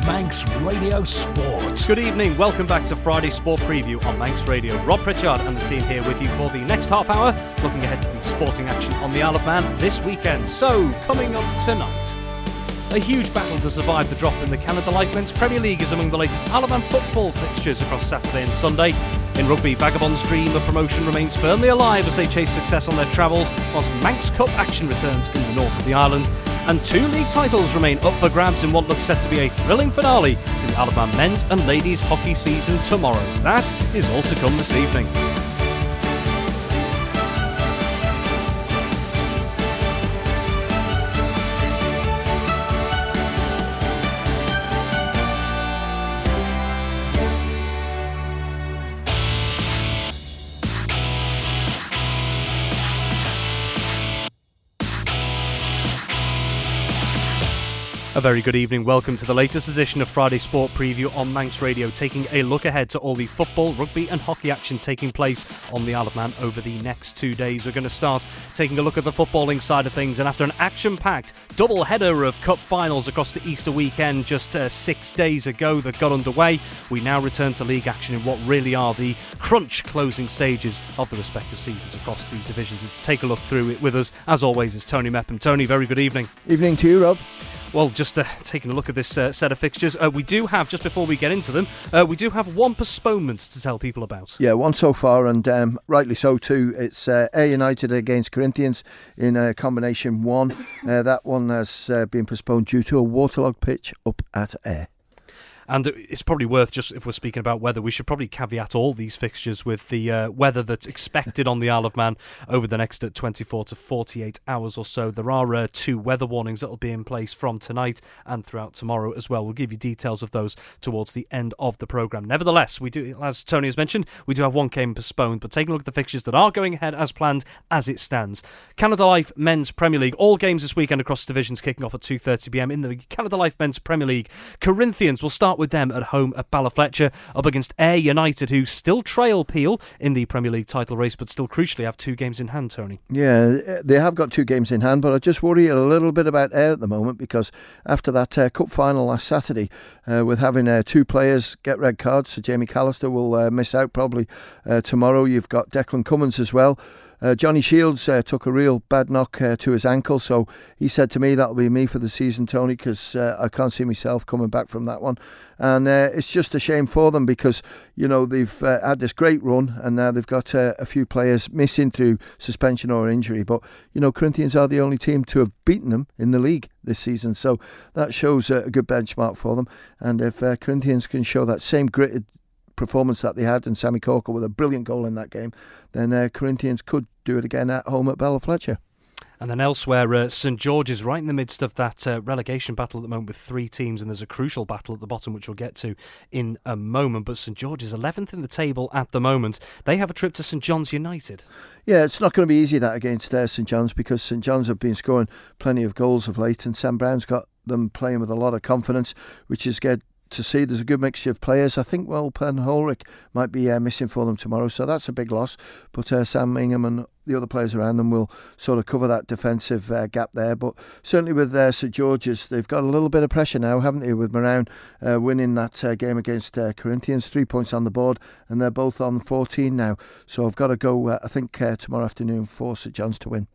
Manx Radio Sport. Good evening, welcome back to Friday Sport Preview on Manx Radio. Rob Pritchard and the team here with you for the next half hour, looking ahead to the sporting action on the Isle of Man this weekend. So, coming up tonight, a huge battle to survive the drop in the Canada Life Men's Premier League is among the latest Isle of Man football fixtures across Saturday and Sunday. In rugby, Vagabonds' dream of promotion remains firmly alive as they chase success on their travels, whilst Manx Cup action returns in the north of the island. And 2 league titles remain up for grabs in what looks set to be a thrilling finale to the Isle of Man men's and ladies hockey season tomorrow. That is all to come this evening. A very good evening. Welcome to the latest edition of Friday Sport Preview on Manx Radio, taking a look ahead to all the football, rugby and hockey action taking place on the Isle of Man over the next 2 days. We're going to start taking a look at the footballing side of things, and after an action-packed double header of cup finals across the Easter weekend just 6 days ago that got underway, we now return to league action in what really are the crunch closing stages of the respective seasons across the divisions. And to take a look through it with us, as always, is Tony Mepham. Tony, very good evening. Evening to you, Rob. Well, just taking a look at this set of fixtures, we do have, just before we get into them, we do have one postponement to tell people about. Yeah, one so far, and rightly so too. It's Ayr United against Corinthians in combination 1. That one has been postponed due to a waterlogged pitch up at Ayr. And it's probably worth, just if we're speaking about weather, we should probably caveat all these fixtures with the weather that's expected on the Isle of Man over the next 24 to 48 hours or so. There are 2 weather warnings that will be in place from tonight and throughout tomorrow as well. We'll give you details of those towards the end of the programme. Nevertheless, we do, as Tony has mentioned, we do have one game postponed, but taking a look at the fixtures that are going ahead as planned as it stands. Canada Life Men's Premier League, all games this weekend across divisions kicking off at 2:30pm. In the Canada Life Men's Premier League, Corinthians will start with them at home at Ballyfletcher up against Ayr United, who still trail Peel in the Premier League title race, but still crucially have 2 games in hand, Tony. Yeah, they have got 2 games in hand, but I just worry a little bit about Ayr at the moment, because after that cup final last Saturday, with having 2 players get red cards, so Jamie Callister will miss out probably tomorrow. You've got Declan Cummins as well. Johnny Shields took a real bad knock to his ankle, so he said to me that'll be me for the season, Tony, because I can't see myself coming back from that one. And it's just a shame for them, because you know they've had this great run, and now they've got a few players missing through suspension or injury. But you know, Corinthians are the only team to have beaten them in the league this season, so that shows a good benchmark for them. And if Corinthians can show that same gritted performance that they had, and Sammy Corker with a brilliant goal in that game, then Corinthians could do it again at home at Ballyfletcher. And then elsewhere, St George's right in the midst of that relegation battle at the moment with 3 teams, and there's a crucial battle at the bottom which we'll get to in a moment. But St George's 11th in the table at the moment. They have a trip to St John's United. Yeah, it's not going to be easy that against St John's, because St John's have been scoring plenty of goals of late, and Sam Brown's got them playing with a lot of confidence, which is good to see. There's a good mixture of players. I think, well, Penholrick might be missing for them tomorrow, so that's a big loss. But Sam Ingham and the other players around them will sort of cover that defensive gap there. But certainly with St George's, they've got a little bit of pressure now, haven't they, with Moran winning that game against Corinthians. 3 points on the board, and they're both on 14 now. So I've got to go, I think, tomorrow afternoon for St John's to win.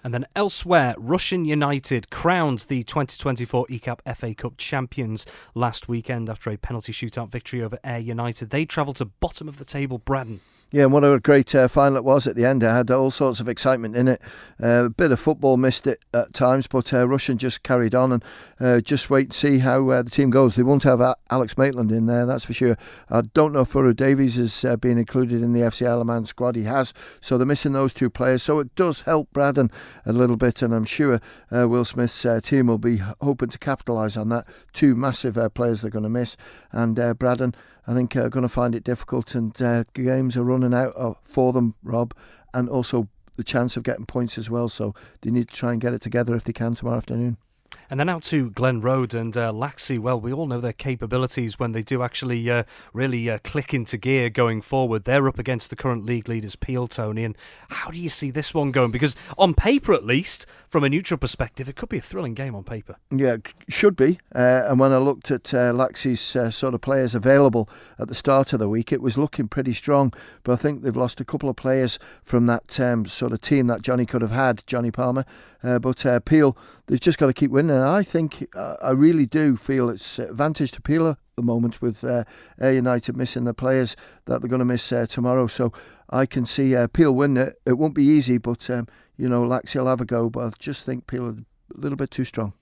And then elsewhere, Rushen United crowned the 2024 ECAP FA Cup champions last weekend after a penalty shootout victory over Ayr United. They travelled to bottom of the table Braddon. Yeah, and what a great final it was at the end. It had all sorts of excitement in it. A bit of football missed it at times, but Rushen just carried on, and just wait and see how the team goes. They won't have Alex Maitland in there, that's for sure. I don't know if Furo Davies is being included in the FC Isle of Man squad. He has, so they're missing those 2 players. So it does help Braddon a little bit, and I'm sure Will Smith's team will be hoping to capitalise on that. 2 massive players they're going to miss, and Braddon, I think, are going to find it difficult, and games are running out for them, Rob, and also the chance of getting points as well. So they need to try and get it together if they can tomorrow afternoon. And then out to Glen Road and Laxey. Well, we all know their capabilities when they do actually really click into gear going forward. They're up against the current league leaders, Peel, Tony. And how do you see this one going? Because on paper, at least, from a neutral perspective, it could be a thrilling game on paper. Yeah, should be. And when I looked at Laxey's sort of players available at the start of the week, it was looking pretty strong. But I think they've lost a couple of players from that sort of team that Johnny could have had, Johnny Palmer. But Peel, they've just got to keep winning. And I think, I really do feel it's advantage to Peel at the moment with Ayr United missing the players that they're going to miss tomorrow. So I can see Peel win it. It won't be easy, but, Laxey will have a go. But I just think Peel are a little bit too strong.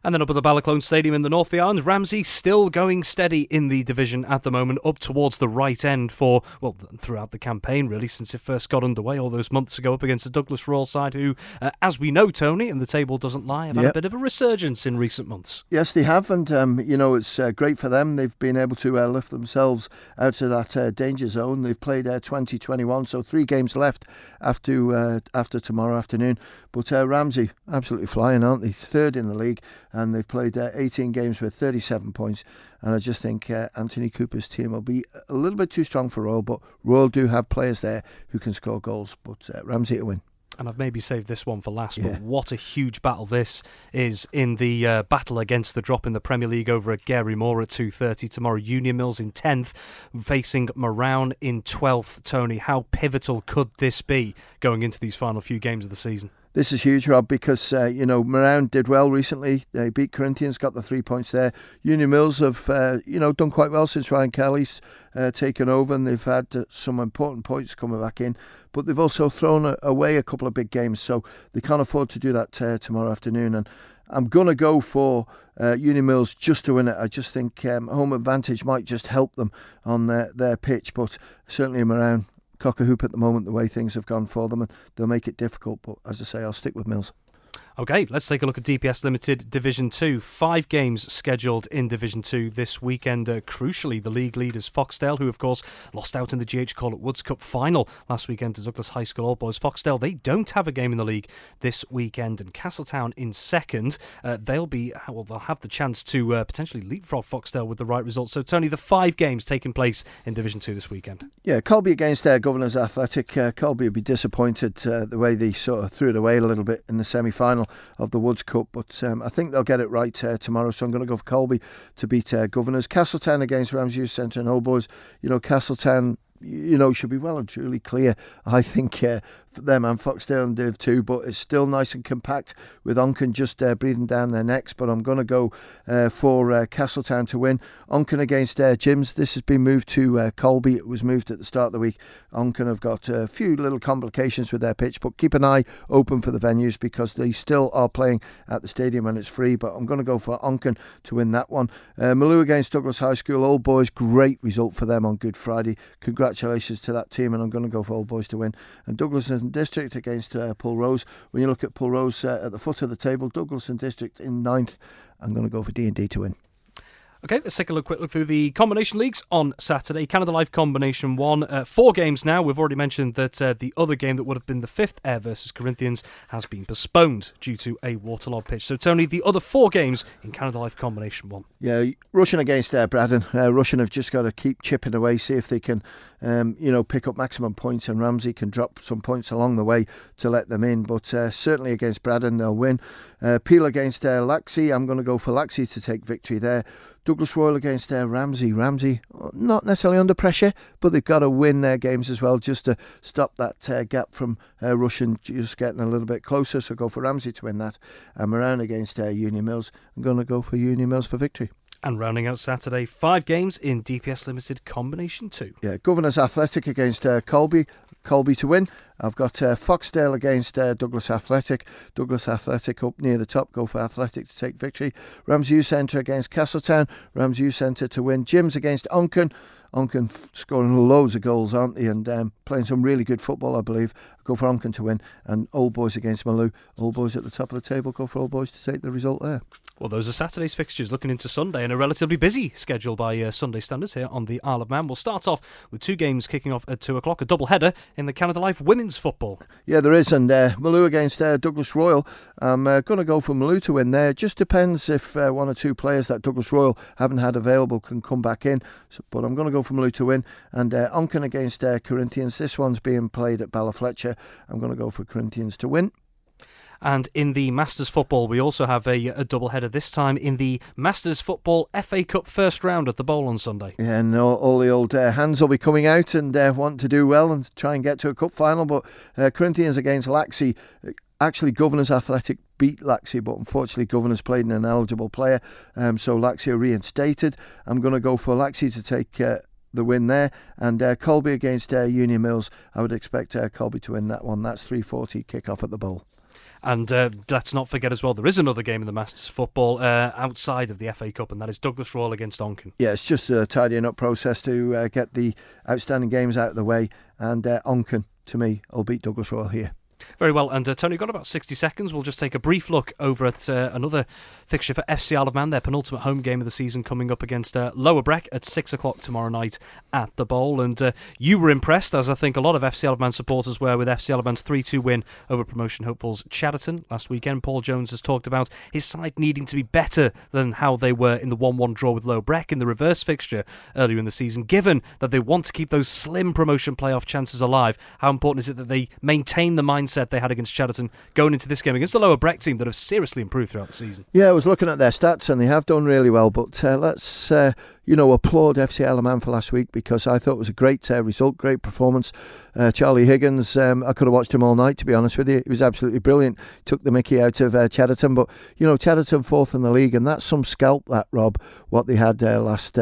And then up at the Balaclone Stadium in the North of the Island, Ramsey still going steady in the division at the moment, up towards the right end for, well, throughout the campaign, really, since it first got underway all those months ago up against the Douglas Royal side, who, as we know, Tony, and the table doesn't lie, have had a bit of a resurgence in recent months. Yes, they have, and, it's great for them. They've been able to lift themselves out of that danger zone. They've played 20-21, so 3 games left after tomorrow afternoon. But Ramsey, absolutely flying, aren't they? 3rd in the league. And they've played 18 games with 37 points. And I just think Anthony Cooper's team will be a little bit too strong for Royal, but Royal do have players there who can score goals. But Ramsey to win. And I've maybe saved this one for last, but what a huge battle this is in the battle against the drop in the Premier League over at Gary Moore at 2:30 tomorrow. Union Mills in 10th, facing Moran in 12th. Tony, how pivotal could this be going into these final few games of the season? This is huge, Rob, because, Moran did well recently. They beat Corinthians, got the 3 points there. Union Mills have, done quite well since Ryan Kelly's taken over, and they've had some important points coming back in. But they've also thrown away a couple of big games, so they can't afford to do that tomorrow afternoon. And I'm going to go for Union Mills just to win it. I just think home advantage might just help them on their pitch, but certainly Moran cock a hoop at the moment, the way things have gone for them, and they'll make it difficult. But as I say, I'll stick with Mills. OK, let's take a look at DPS Limited Division 2. 5 games scheduled in Division 2 this weekend. Crucially, the league leaders Foxdale, who of course lost out in the GH Call at Woods Cup final last weekend to Douglas High School All Boys. Foxdale, they don't have a game in the league this weekend. And Castletown in 2nd. They'll have the chance to potentially leapfrog Foxdale with the right result. So, Tony, the 5 games taking place in Division 2 this weekend. Yeah, Colby against Governors Athletic. Colby will be disappointed the way they sort of threw it away a little bit in the semi-final of the Woods Cup, but I think they'll get it right tomorrow, so I'm going to go for Colby to beat Governors. Castletown against Ramsey Youth Centre and Old Boys. Castletown, should be well and truly clear, I think, for them and Foxdale and Div 2, but it's still nice and compact with Onken just breathing down their necks. But I'm going to go for Castletown to win. Onken against Jims. This has been moved to Colby. It was moved at the start of the week. Onken have got a few little complications with their pitch, but keep an eye open for the venues because they still are playing at the stadium and it's free. But I'm going to go for Onken to win that one. Malou against Douglas High School. Old Boys, great result for them on Good Friday. Congratulations to that team, and I'm going to go for Old Boys to win. And Douglas and District against Pulrose. When you look at Pulrose at the foot of the table, Douglas and District in 9th. I'm going to go for D&D to win. OK, let's take a quick look through the combination leagues on Saturday. Canada Life Combination 1, 4 games now. We've already mentioned that the other game that would have been the 5th, Ayr versus Corinthians, has been postponed due to a waterlogged pitch. So, Tony, the other 4 games in Canada Life Combination 1. Yeah, Russian against Braddon. Russian have just got to keep chipping away, see if they can pick up maximum points, and Ramsey can drop some points along the way to let them in. But certainly against Braddon, they'll win. Peel against Laxey. I'm going to go for Laxey to take victory there. Douglas Royal against Ramsey. Ramsey, not necessarily under pressure, but they've got to win their games as well just to stop that gap from Russian just getting a little bit closer. So go for Ramsey to win that. And Moran against Union Mills. I'm going to go for Union Mills for victory. And rounding out Saturday, 5 games in DPS Limited Combination 2. Yeah, Governors Athletic against Colby. Colby to win. I've got Foxdale against Douglas Athletic. Douglas Athletic up near the top. Go for Athletic to take victory. Ramsey Youth Centre against Castletown. Ramsey Youth Centre to win. Jims against Onken. Onken scoring loads of goals, aren't they? And playing some really good football, I believe. I go for Onken to win. And Old Boys against Malou. Old Boys at the top of the table. Go for Old Boys to take the result there. Well, those are Saturday's fixtures, looking into Sunday, and a relatively busy schedule by Sunday standards here on the Isle of Man. We'll start off with 2 games kicking off at 2 o'clock, a double header in the Canada Life women's football. Yeah, there is, and Malou against Douglas Royal. I'm going to go for Malou to win there. It just depends if 1 or 2 players that Douglas Royal haven't had available can come back in. But I'm going to go for Malou to win. And Onken against Corinthians. This one's being played at Ballafletcher. I'm going to go for Corinthians to win. And in the Masters football, we also have a double header, this time in the Masters Football FA Cup first round at the Bowl on Sunday. Yeah, and all the old hands will be coming out and want to do well and try and get to a cup final. But Corinthians against Laxey. Actually, Governors Athletic beat Laxey, but unfortunately Governors played an ineligible player, so Laxey are reinstated. I'm going to go for Laxey to take the win there, and Colby against Union Mills. I would expect Colby to win that one. That's 3:40 kick-off at the Bowl. And let's not forget as well, there is another game in the Masters football outside of the FA Cup, and that is Douglas Royal against Onken. Yeah, it's just a tidying up process to get the outstanding games out of the way, and Onken, to me, will beat Douglas Royal here. Very well, and Tony, got about 60 seconds. We'll just take a brief look over at another fixture for FC Isle of Man, their penultimate home game of the season, coming up against Lower Breck at 6 o'clock tomorrow night at the Bowl. And you were impressed, as I think a lot of FC Isle of Man supporters were, with FC Isle of Man's 3-2 win over promotion hopefuls Chatterton last weekend. Paul Jones has talked about his side needing to be better than how they were in the 1-1 draw with Lower Breck in the reverse fixture earlier in the season. Given that they want to keep those slim promotion playoff chances alive, how important is it that they maintain the mindset they had against Chatterton going into this game against the Lower Breck team that have seriously improved throughout the season? Yeah, I was looking at their stats and they have done really well, but let's applaud FC Isle of Man for last week, because I thought it was a great result, great performance. Charlie Higgins, I could have watched him all night, to be honest with you. He was absolutely brilliant. Took the mickey out of Chatterton, but Chatterton 4th in the league, and that's some scalp, that, Rob, what they had last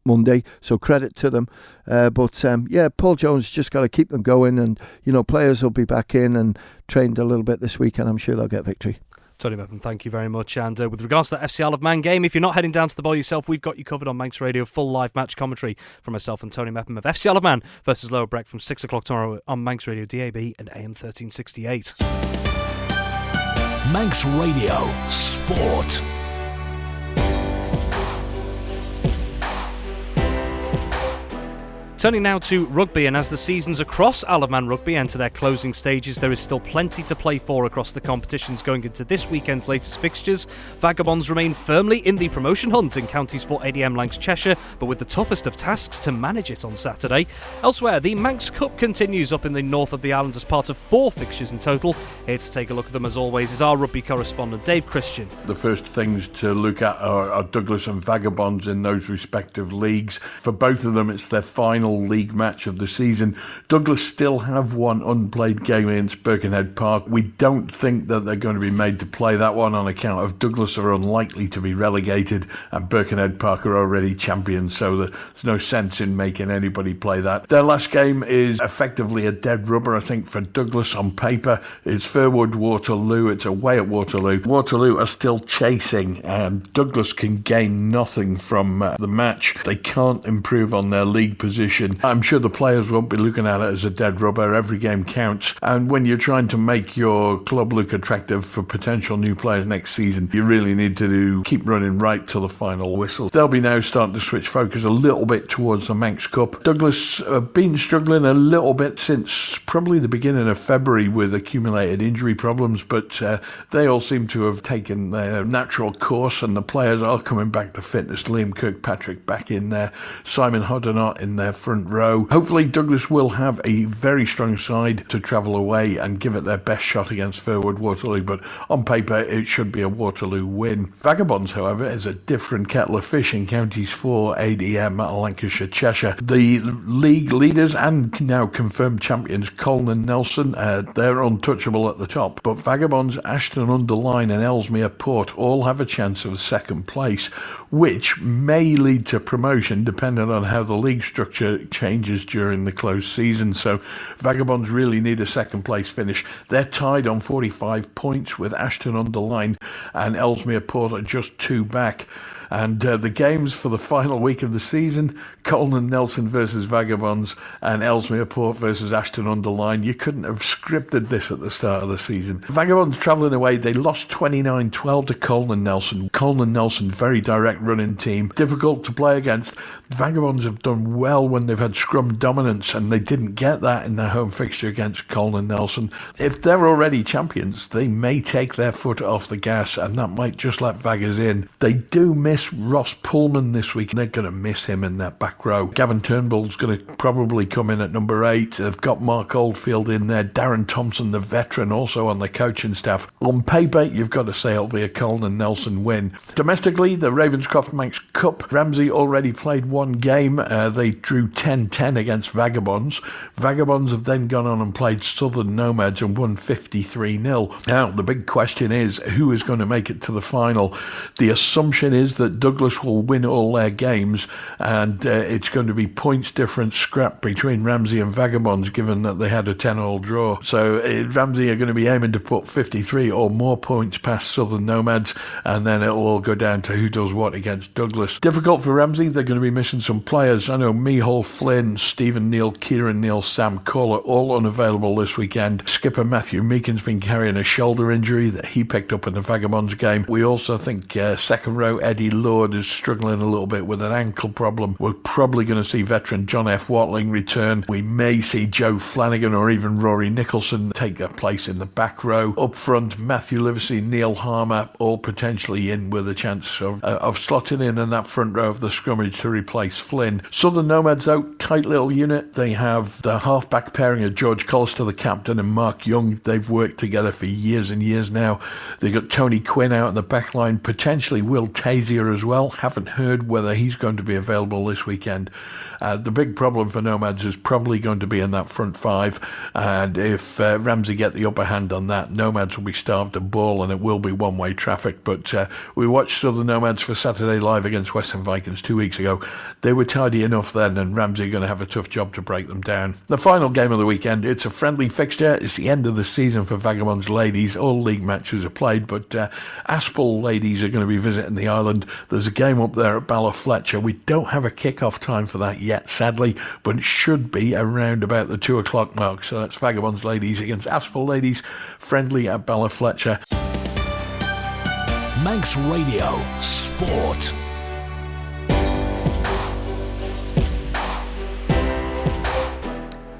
Monday, so credit to them. But Paul Jones just got to keep them going, and players will be back in and trained a little bit this week, and I'm sure they'll get victory. Tony Mepham, thank you very much. And with regards to that FC Isle of Man game, if you're not heading down to the Bowl yourself, we've got you covered on Manx Radio. Full live match commentary from myself and Tony Mepham of FC Isle of Man versus Lower Breck from 6 o'clock tomorrow on Manx Radio, DAB and AM 1368. Manx Radio Sport. Turning now to rugby, and as the seasons across Isle of Man rugby enter their closing stages, there is still plenty to play for across the competitions going into this weekend's latest fixtures. Vagabonds remain firmly in the promotion hunt in counties for ADM Lancs Cheshire, but with the toughest of tasks to manage it on Saturday. Elsewhere, the Manx Cup continues up in the north of the island as part of 4 fixtures in total. Here to take a look at them, as always, is our rugby correspondent Dave Christian. The first things to look at are Douglas and Vagabonds in those respective leagues. For both of them, it's their final league match of the season. Douglas still have one unplayed game against Birkenhead Park. We don't think that they're going to be made to play that one on account of Douglas are unlikely to be relegated and Birkenhead Park are already champions, so there's no sense in making anybody play that. Their last game is effectively a dead rubber, I think, for Douglas on paper. It's Fairwood Waterloo. It's away at Waterloo. Waterloo are still chasing, and Douglas can gain nothing from the match. They can't improve on their league position. I'm sure the players won't be looking at it as a dead rubber. Every game counts, and when you're trying to make your club look attractive for potential new players next season, you really need to keep running right till the final whistle. They'll be now starting to switch focus a little bit towards the Manx Cup. Douglas have been struggling a little bit since probably the beginning of February with accumulated injury problems, but they all seem to have taken their natural course, and the players are coming back to fitness. Liam Kirkpatrick back in there, Simon Hoddenott in their front row. Hopefully Douglas will have a very strong side to travel away and give it their best shot against Fairwood Waterloo, but on paper it should be a Waterloo win. Vagabonds, however, is a different kettle of fish in counties 4 ADM Lancashire Cheshire. The league leaders and now confirmed champions Colne and Nelson, they're untouchable at the top, but Vagabonds, Ashton Underline and Ellesmere Port all have a chance of second place, which may lead to promotion depending on how the league structure changes during the closed season. So Vagabonds really need a second place finish. They're tied on 45 points with Ashton-under-Lyne and Ellesmere Port are just 2 back. And the games for the final week of the season, Colne and Nelson versus Vagabonds and Ellesmere Port versus Ashton-under-Lyne. You couldn't have scripted this at the start of the season. Vagabonds travelling away, they lost 29-12 to Colne and Nelson. Colne and Nelson, very direct running team, difficult to play against. Vagabonds have done well when they've had scrum dominance, and they didn't get that in their home fixture against Colne and Nelson. If they're already champions, they may take their foot off the gas, and that might just let Vaggers in. They do miss Ross Pullman this week. They're going to miss him in that back row. Gavin Turnbull's going to probably come in at number 8. They've got Mark Oldfield in there. Darren Thompson, the veteran, also on the coaching staff. On paper, you've got to say it'll be a Colne and Nelson win. Domestically, the Ravenscroft Manx Cup. Ramsey already played one game. They drew 10-10 against Vagabonds. Vagabonds have then gone on and played Southern Nomads and won 53-0. Now, the big question is, who is going to make it to the final? The assumption is that Douglas will win all their games, and it's going to be points difference scrap between Ramsey and Vagabonds, given that they had a 10-all draw. So Ramsey are going to be aiming to put 53 or more points past Southern Nomads, and then it'll all go down to who does what against Douglas. Difficult for Ramsey. They're going to be missing some players. I know Mihal Flynn, Stephen Neal, Kieran Neal, Sam Caller, all unavailable this weekend. Skipper Matthew Meakin's been carrying a shoulder injury that he picked up in the Vagabonds game. We also think second row Eddie Lord is struggling a little bit with an ankle problem. We're probably going to see veteran John F. Watling return. We may see Joe Flanagan or even Rory Nicholson take their place in the back row. Up front, Matthew Livesey, Neil Harmer, all potentially in with a chance of slotting in that front row of the scrummage to replace Flynn. Southern Nomads out, tight little unit. They have the half-back pairing of George Collister, the captain, and Mark Young. They've worked together for years and years now. They've got Tony Quinn out in the back line, potentially Will Tazier as well. Haven't heard whether he's going to be available this weekend. The big problem for Nomads is probably going to be in that front 5, and if Ramsey get the upper hand on that, Nomads will be starved of ball and it will be one-way traffic. But we watched Southern Nomads for Saturday Live against Western Vikings 2 weeks ago. They were tidy enough then, and Ramsey are going to have a tough job to break them down. The final game of the weekend, it's a friendly fixture. It's the end of the season for Vagabonds ladies. All league matches are played, but Aspel ladies are going to be visiting the island. There's a game up there at Ballafletcher. We don't have a kick-off time for that yet, sadly, but it should be around about the 2 o'clock mark. So that's Vagabonds ladies against Aspel ladies, friendly at Ballafletcher. Manx Radio Sport.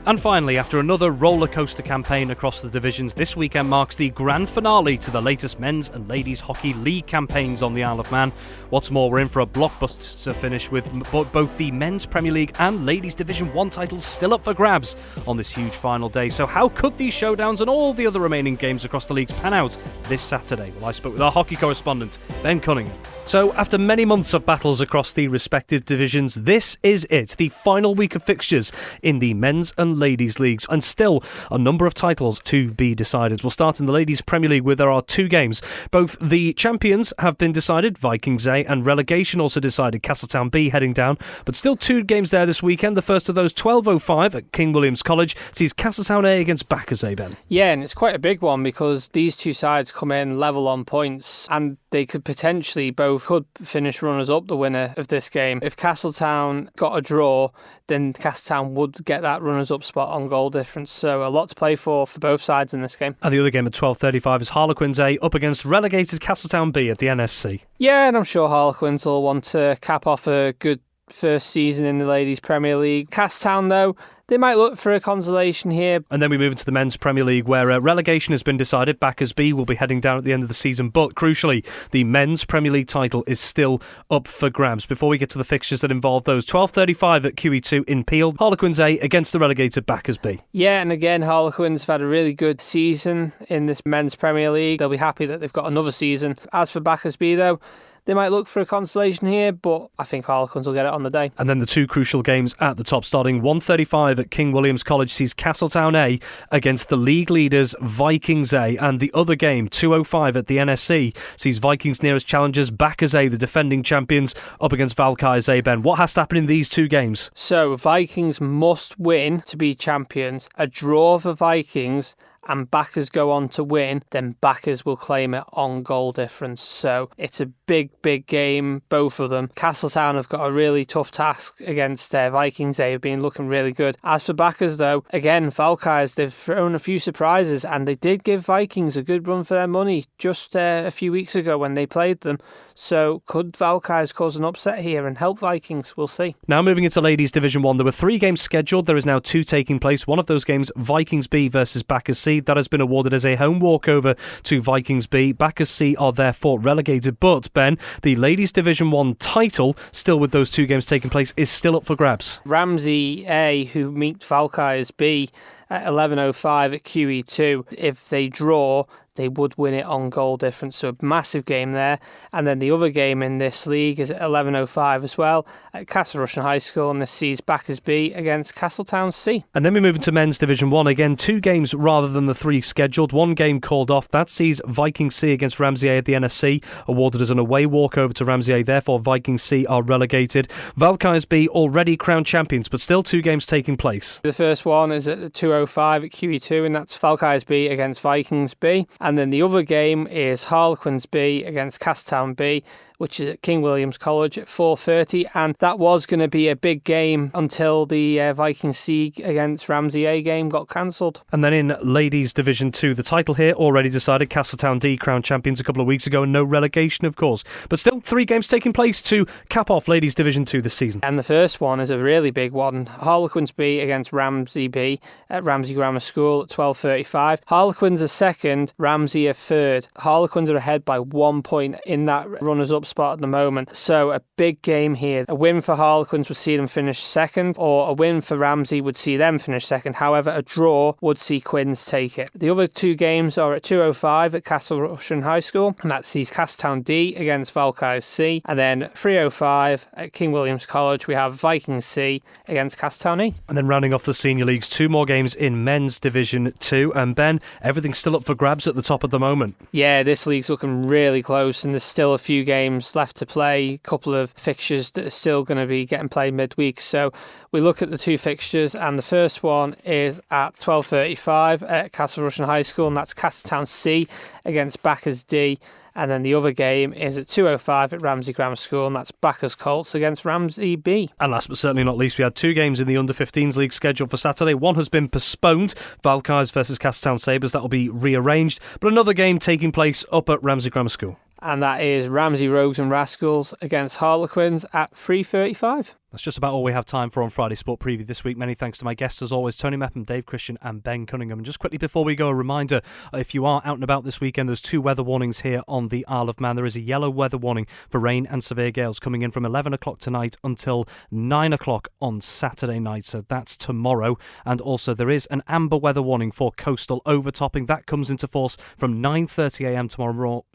And finally, after another roller coaster campaign across the divisions, this weekend marks the grand finale to the latest men's and ladies hockey league campaigns on the Isle of Man. What's more, we're in for a blockbuster finish with both the men's Premier League and ladies Division 1 titles still up for grabs on this huge final day. So how could these showdowns and all the other remaining games across the leagues pan out this Saturday? Well, I spoke with our hockey correspondent, Ben Cunningham. So after many months of battles across the respective divisions, this is it, the final week of fixtures in the men's and ladies leagues, and still a number of titles to be decided. We'll start in the ladies Premier League, where there are 2 games. Both the champions have been decided, Vikings A, and relegation also decided, Castletown B heading down, but still 2 games there this weekend. The first of those, 12:05 at King William's College, sees Castletown A against Backers A, Ben. Yeah, and it's quite a big one because these 2 sides come in level on points, and they could potentially both could finish runners up, the winner of this game. If Castletown got a draw, then Castletown would get that runners up spot on goal difference. So a lot to play for both sides in this game. And the other game at 12:35 is Harlequins A up against relegated Castletown B at the NSC. Yeah, and I'm sure Harlequins will want to cap off a good first season in the ladies Premier League. Castletown, though, they might look for a consolation here. And then we move into the men's Premier League, where relegation has been decided. Backers B will be heading down at the end of the season, but crucially, the men's Premier League title is still up for grabs. Before we get to the fixtures that involve those, 12:35 at QE2 in Peel, Harlequins A against the relegated Backers B. Yeah, and again, Harlequins have had a really good season in this men's Premier League. They'll be happy that they've got another season. As for Backers B, though, they might look for a consolation here, but I think Harlequins will get it on the day. And then the two crucial games at the top, starting 1:35 at King William's College sees Castletown A against the league leaders Vikings A, and the other game, 2:05 at the NSC, sees Vikings nearest challengers Backers A, the defending champions, up against Valkyries A. Ben, what has to happen in these two games? So Vikings must win to be champions. A draw for Vikings and Backers go on to win, then Backers will claim it on goal difference. So it's a big game, both of them. Castletown have got a really tough task against Vikings. They have been looking really good. As for Backers, though, again, Valkyries, they've thrown a few surprises, and they did give Vikings a good run for their money just a few weeks ago when they played them. So could Valkyries cause an upset here and help Vikings? We'll see. Now moving into Ladies Division 1, there were 3 games scheduled. There is now 2 taking place. One of those games, Vikings B versus Backers C, that has been awarded as a home walkover to Vikings B. Backers C are therefore relegated. But, Ben, the Ladies Division 1 title, still with those 2 games taking place, is still up for grabs. Ramsey A, who meet Valkyries B at 11:05 at QE2, if they draw, they would win it on goal difference. So a massive game there. And then the other game in this league is at 11:05 as well at Castle Rushen High School, and this sees Backers B against Castletown C. And then we move into Men's Division 1. Again, 2 games rather than the 3 scheduled. 1 game called off. That sees Viking C against Ramsey A at the NSC, awarded as an away walkover to Ramsey A. Therefore, Viking C are relegated. Valkyries B already crowned champions, but still 2 games taking place. The first one is at 2:05 at QE2, and that's Valkyries B against Vikings B. And then the other game is Harlequins B against Castletown B, which is at King William's College at 4:30, and that was going to be a big game until the Viking C against Ramsey A game got cancelled. And then in Ladies Division 2, the title here already decided. Castletown D crowned champions a couple of weeks ago, and no relegation, of course. But still, 3 games taking place to cap off Ladies Division 2 this season. And the first one is a really big one. Harlequins B against Ramsey B at Ramsey Grammar School at 12:35. Harlequins are second, Ramsey are third. Harlequins are ahead by 1 point in that runners-up spot at the moment. So a big game here. A win for Harlequins would see them finish second, or a win for Ramsey would see them finish second. However, a draw would see Quins take it. The other 2 games are at 2:05 at Castle Rushen High School, and that sees Castletown D against Valkyries C. And then 3:05 at King William's College, we have Vikings C against Castletown E. And then rounding off the senior leagues, 2 more games in Men's Division 2. And Ben, everything's still up for grabs at the top at the moment. Yeah, this league's looking really close, and there's still a few games left to play, a couple of fixtures that are still going to be getting played midweek. So we look at the 2 fixtures, and the first one is at 12:35 at Castle Rushen High School, and that's Castletown C against Backers D. And then the other game is at 2:05 at Ramsey Grammar School, and that's Backers Colts against Ramsey B. And last but certainly not least, we had 2 games in the Under-15s League scheduled for Saturday. One has been postponed, Valkyries versus Castletown Sabres. That will be rearranged. But another game taking place up at Ramsey Grammar School. And that is Ramsey Rogues and Rascals against Harlequins at 3:35. That's just about all we have time for on Friday Sport Preview this week. Many thanks to my guests, as always, Tony Mepham, Dave Christian and Ben Cunningham. And just quickly before we go, a reminder, if you are out and about this weekend, there's 2 weather warnings here on the Isle of Man. There is a yellow weather warning for rain and severe gales coming in from 11 o'clock tonight until 9 o'clock on Saturday night. So that's tomorrow. And also there is an amber weather warning for coastal overtopping. That comes into force from 9:30am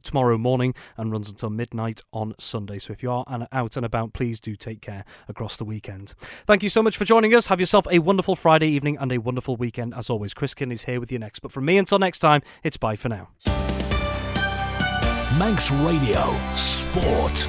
tomorrow morning and runs until midnight on Sunday. So if you are out and about, please do take care across the weekend. Thank you so much for joining us. Have yourself a wonderful Friday evening and a wonderful weekend. As always, Chris Kinley's here with you next. But from me until next time, it's bye for now. Manx Radio Sport.